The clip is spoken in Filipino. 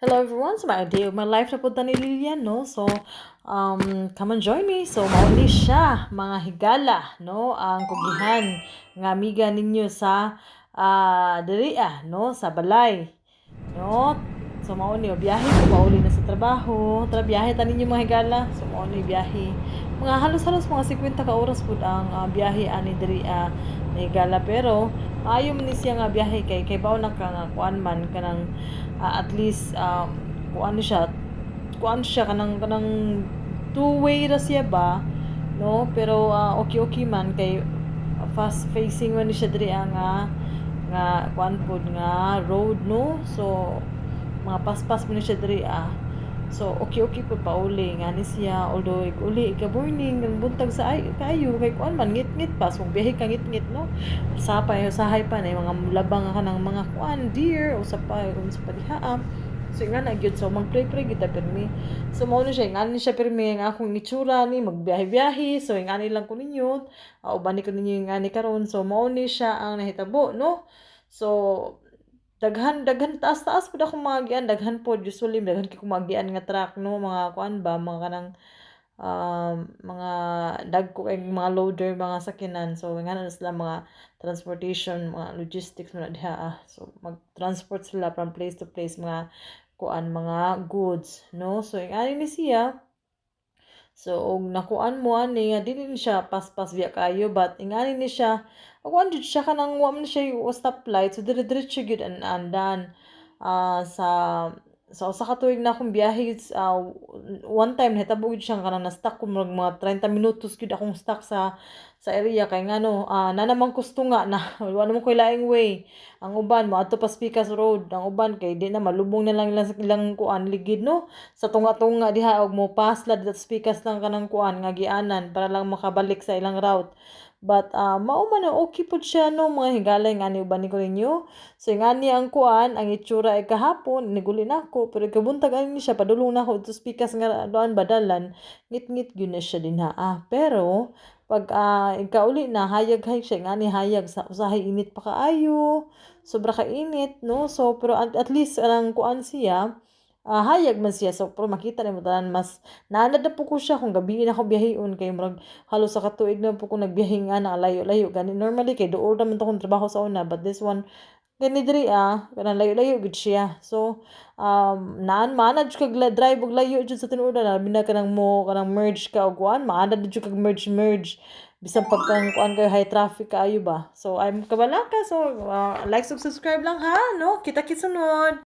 Hello everyone, so my day of my life na punta ni Lilian, no? So, come and join me. So, mauli siya, mga higala, no? Ang kugihan, nga amiga ninyo sa diri, no? Sa balay, no? So, mauli, biyahe ko, mauli na sa trabaho. Tara, biyahe ta ninyo mga higala. So, mauli, biyahe. Mga halos-halos mga 50 ka oras po ang biyahe ani diri, na higala. Pero, maayo man ni siya nga biyahe kay baon na ka nga kuan man kanang at least kuan siya kanang two-way ra siya ba, no? Pero okay man kay fast facing man ni siya diri nga kuan pod nga road, no? So mga paspas man ni siya diri So, okay po pauli nga ni siya, although uli morning ng buntag sa kayo kay kuan man ngit-ngit pa so biyahe ka ngit-ngit, no? Usahay pa na mga labang ka ng mga kuan deer usa pa diha. So nga na gyud so magpray-pray kita pirmi. So mao ni siya nga ni siya pirmi nga akong itsura ni magbiyahe-biyahe so nga ni lang ko ninyo. Uban ni ko ninyo nga ni karon so mao ni siya ang nahitabo, no? So daghan taas pud ako mga gian daghan pod usually daghan kay ko mga gian nga truck, no? Mga kuan ba mga kanang mga dagko kay mga loader mga sakyanan so nga na sila mga transportation mga logistics mo na diha so mag-transport sila from place to place mga kuan mga goods, no? So ingani ni siya so og nakuan mo ani nga dili ni siya paspas biya kayo but ingani ni siya kuan jud siya kanang wa man siya stoplight so dire-diretso gyud ang andan sa usa ka tuig na akong biyahe one time nahitabo gyud siya kanang na-stuck ko mga 30 minutos gyud akong stuck sa area kay ngano na naman gusto nga na wala naman koy laing way ang uban moadto pa Spikas Road ang uban kay di na malubong na lang ilang kuan ligid, no? Sa tunga-tunga diha og mo paslad at Spikas lang kanang kuan nga gianan para lang makabalik sa ilang route. But mao man okay pud siya, no? Mga higalay nga ni uban ni ko ninyo. So ngani ang kuan ang itsura ay kahapon niguli na ako pero kabuntag ani siya padulong na ako to Spikas nga doan badalan ngit-ngit gyud na siya dinha pero pag ikauli na hayag siya ngani hayag sa usahay init pa kaayo sobra ka init, no? So pero at least ang kuan siya hayag man siya so pero makita nimo tanan mas naanad na po ko siya kung gabi na ako biyahon kay murag halos sa katuig na po ko nagbiyahe nga na layo-layo gani normally kay duol naman to kong trabaho sa una but this one gani diri kanang layo-layo gud siya so maanad jud kag drive og layo jud sa tinuod na labi na kanang merge ka og kuan maanad jud kag merge bisan pagkang kuan kayo high traffic kaayo ba so I'm kabalaka so like subscribe lang ha, no? Kita sunod.